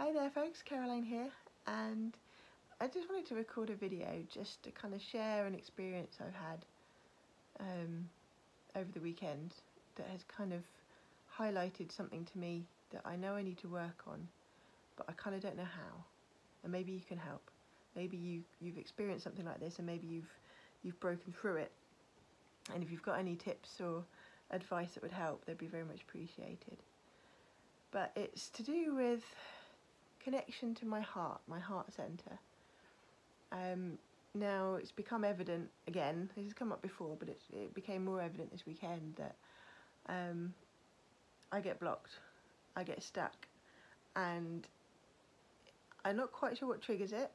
Hi there folks, Caroline here, and I just wanted to record a video just to kind of share an experience I've had over the weekend that has kind of highlighted something to me that I know I need to work on, but I kind of don't know how, and maybe you can help. Maybe you've experienced something like this, and maybe you've broken through it, and if you've got any tips or advice that would help, they'd be very much appreciated. But it's to do with connection to my heart centre. Now it's become evident again, this has come up before, but it became more evident this weekend that I get blocked, I get stuck, and I'm not quite sure what triggers it,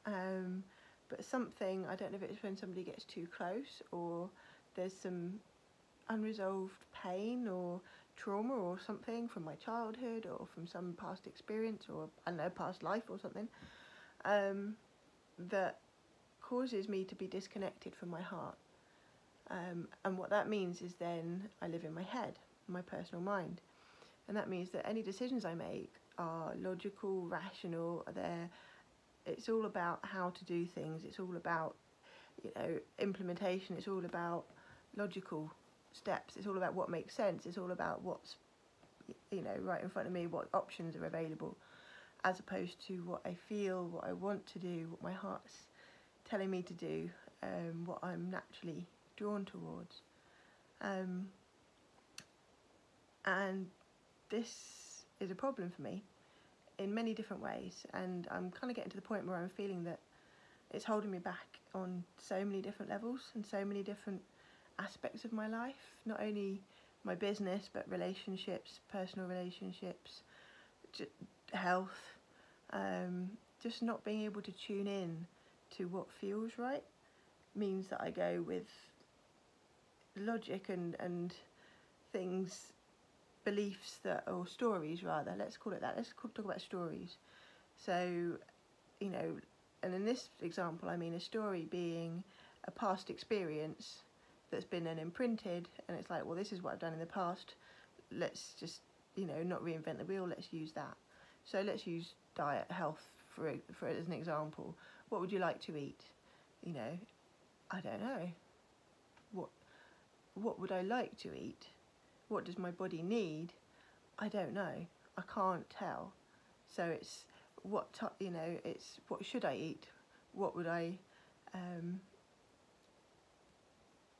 but something, I don't know if it's when somebody gets too close or there's some unresolved pain or trauma or something from my childhood or from some past experience or I don't know, past life or something, that causes me to be disconnected from my heart. And what that means is then I live in my head, my personal mind, and that means that any decisions I make are logical, rational. It's all about how to do things. It's all about, implementation. It's all about logical steps. It's all about what makes sense. It's all about what's right in front of me, what options are available, as opposed to what I feel, what I want to do, what my heart's telling me to do, what I'm naturally drawn towards. And this is a problem for me in many different ways, and I'm kind of getting to the point where I'm feeling that it's holding me back on so many different levels and so many different aspects of my life, not only my business but relationships, personal relationships, health, just not being able to tune in to what feels right means that I go with logic and things, beliefs or stories rather, let's call it that, talk about stories. So, and in this example I mean a story being a past experience that's been then imprinted, and it's like, well, this is what I've done in the past, let's just not reinvent the wheel, let's use that. So let's use diet, health for as an example. What would you like to eat? I don't know. What would I like to eat? What does my body need? I don't know. I can't tell. So it's it's what should I eat? What would I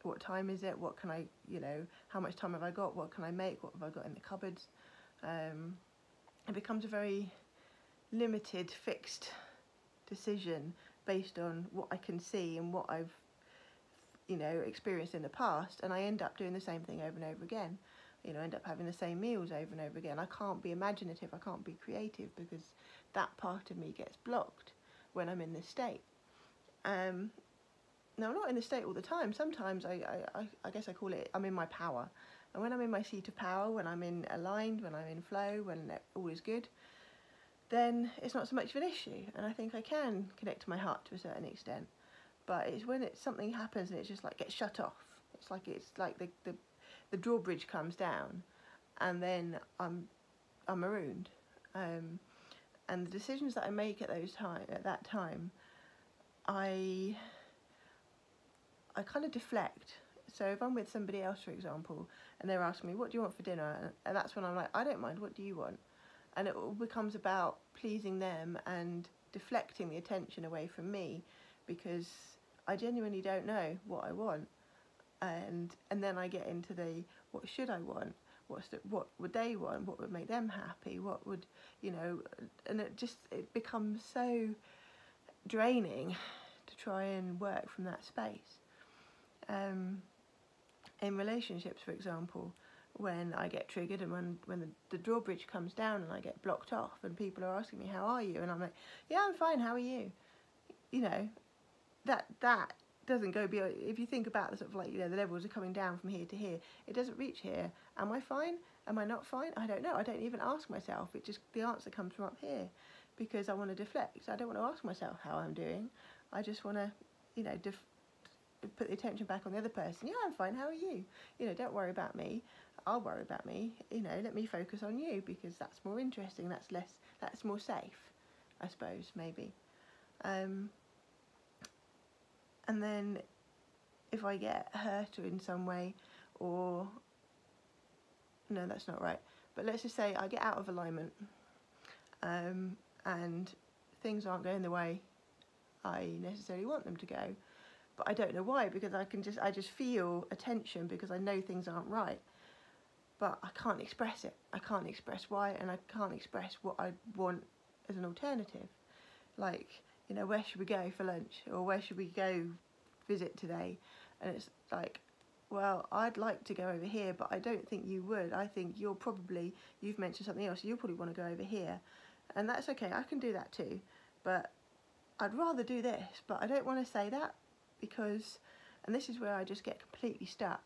what time is it? What can I, how much time have I got? What can I make? What have I got in the cupboards? It becomes a very limited, fixed decision based on what I can see and what I've, experienced in the past, and I end up doing the same thing over and over again. End up having the same meals over and over again. I can't be imaginative, I can't be creative, because that part of me gets blocked when I'm in this state. Now, I'm not in this state all the time. Sometimes I guess I call it, I'm in my power. And when I'm in my seat of power, when I'm aligned, when I'm in flow, when all is good, then it's not so much of an issue. And I think I can connect to my heart to a certain extent. But it's when something happens and it's just like gets shut off. It's like the drawbridge comes down, and then I'm marooned. And the decisions that I make at that time, I kind of deflect. So if I'm with somebody else, for example, and they're asking me, what do you want for dinner? And that's when I'm like, I don't mind, what do you want? And it all becomes about pleasing them and deflecting the attention away from me, because I genuinely don't know what I want. And then I get into what should I want? What would they want? What would make them happy? What would, and it becomes so draining to try and work from that space. In relationships, for example, when I get triggered and when the drawbridge comes down and I get blocked off and people are asking me, how are you? And I'm like, yeah, I'm fine, how are you? That doesn't go beyond. If you think about the sort of the levels are coming down from here to here, it doesn't reach here. Am I fine? Am I not fine? I don't know. I don't even ask myself. The answer comes from up here, because I want to deflect. I don't want to ask myself how I'm doing. I just want to, put the attention back on the other person. Yeah, I'm fine. How are you? Don't worry about me. I'll worry about me, you know, let me focus on you because that's more interesting, that's more safe, I suppose, maybe. And then if I get hurt in some way, or, no, that's not right, but let's just say I get out of alignment, and things aren't going the way I necessarily want them to go, but I don't know why, because I just feel a tension because I know things aren't right, but I can't express it. I can't express why, and I can't express what I want as an alternative. Like, you know, where should we go for lunch, or where should we go visit today? And it's like, well, I'd like to go over here, but I don't think you would. I think you've mentioned something else, so you'll probably want to go over here, and that's okay, I can do that too, but I'd rather do this, but I don't want to say that, because, and this is where I just get completely stuck,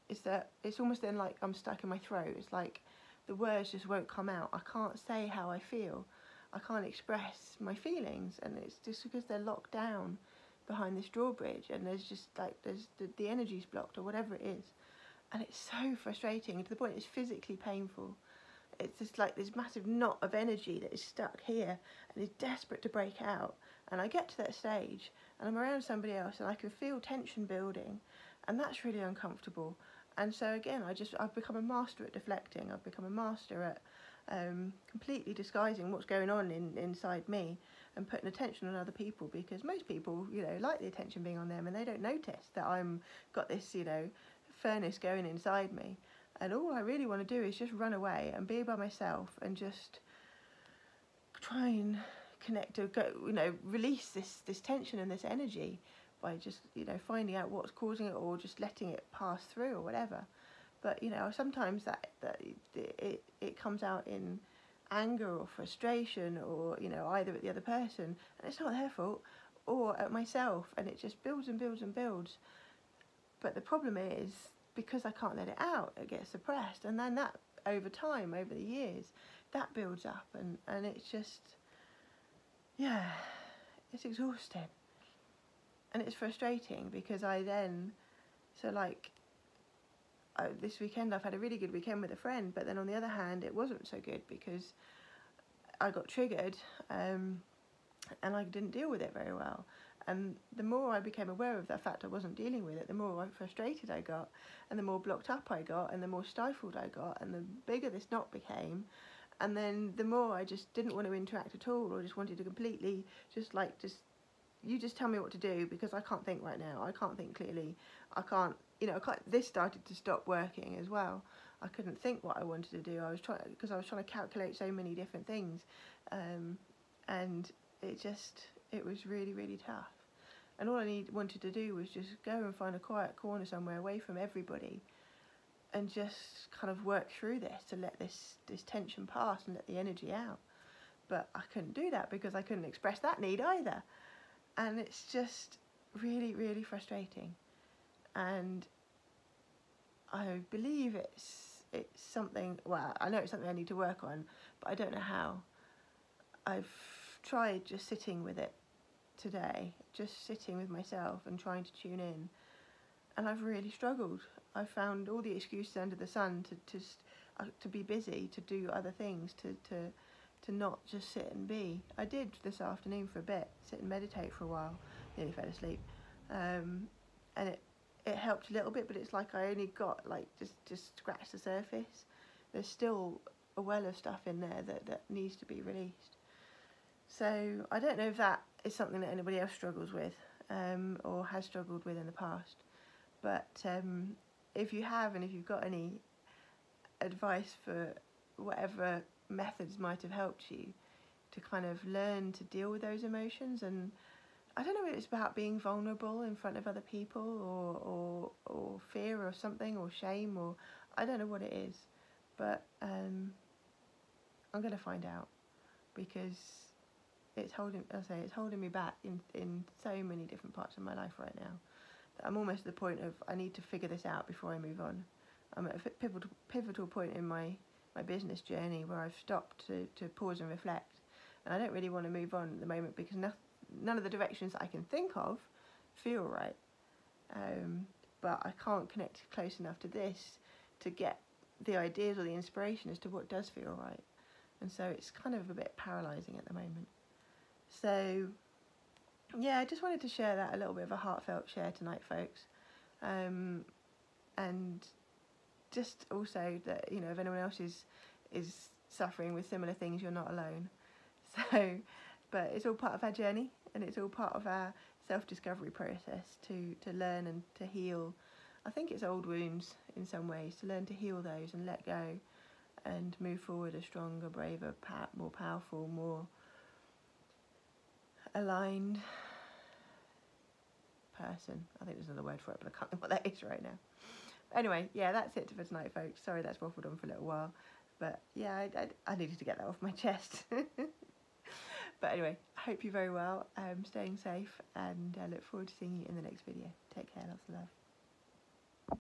is that it's almost then like I'm stuck in my throat. It's like the words just won't come out. I can't say how I feel. I can't express my feelings, and it's just because they're locked down behind this drawbridge, and there's just like, the energy's blocked or whatever it is, and it's so frustrating to the point it's physically painful. It's just like this massive knot of energy that is stuck here and is desperate to break out, and I get to that stage and I'm around somebody else and I can feel tension building, and that's really uncomfortable. And so again, I've become a master at deflecting. I've become a master at completely disguising what's going on inside me and putting attention on other people, because most people, you know, like the attention being on them, and they don't notice that I'm got this, you know, furnace going inside me. And all I really want to do is just run away and be by myself and just try and connect to go, you know, release this tension and this energy by just, you know, finding out what's causing it, or just letting it pass through or whatever. But, you know, sometimes it comes out in anger or frustration, or, you know, either at the other person, and it's not their fault, or at myself, and it just builds and builds and builds. But the problem is, because I can't let it out, it gets suppressed, and then that, over time, over the years, that builds up, and it's just, yeah, it's exhausting. And it's frustrating because this weekend I've had a really good weekend with a friend, but then on the other hand it wasn't so good because I got triggered, and I didn't deal with it very well. And the more I became aware of the fact I wasn't dealing with it, the more frustrated I got, and the more blocked up I got, and the more stifled I got, and the bigger this knot became. And then the more I just didn't want to interact at all, or just wanted to completely you just tell me what to do, because I can't think right now. I can't think clearly. I can't, you know, this started to stop working as well. I couldn't think what I wanted to do. I was trying to calculate so many different things, and it was really, really tough. And all I wanted to do was just go and find a quiet corner somewhere away from everybody, and just kind of work through this to let this tension pass and let the energy out. But I couldn't do that because I couldn't express that need either. And it's just really, really frustrating. And I believe it's something, well, I know it's something I need to work on, but I don't know how. I've tried just sitting with it today, just sitting with myself and trying to tune in, and I've really struggled. I've found all the excuses under the sun to be busy, to do other things, to not just sit and be. I did this afternoon for a bit, sit and meditate for a while, nearly fell asleep, and it helped a little bit, but it's like I only got like just scratched the surface. There's still a well of stuff in there that needs to be released. So I don't know if that is something that anybody else struggles with, or has struggled with in the past, but if you have, and if you've got any advice for whatever methods might have helped you to kind of learn to deal with those emotions. And I don't know if it's about being vulnerable in front of other people, or fear or something, or shame, or I don't know what it is, but I'm going to find out, because it's holding me back in so many different parts of my life right now, that I'm almost at the point of I need to figure this out before I move on. I'm at a pivotal point in my business journey where I've stopped to pause and reflect, and I don't really want to move on at the moment, because none of the directions that I can think of feel right, but I can't connect close enough to this to get the ideas or the inspiration as to what does feel right. And so it's kind of a bit paralysing at the moment. So yeah, I just wanted to share that, a little bit of a heartfelt share tonight, folks. And just also that, you know, if anyone else is suffering with similar things, you're not alone. So, but it's all part of our journey, and it's all part of our self-discovery process to learn and to heal. I think it's old wounds in some ways, to learn to heal those and let go and move forward a stronger, braver, more powerful, more aligned person. I think there's another word for it, but I can't think what that is right now. Anyway, yeah, that's it for tonight, folks. Sorry that's waffled on for a little while, but yeah, I needed to get that off my chest. But anyway, I hope you're very well, staying safe, and I look forward to seeing you in the next video. Take care, lots of love.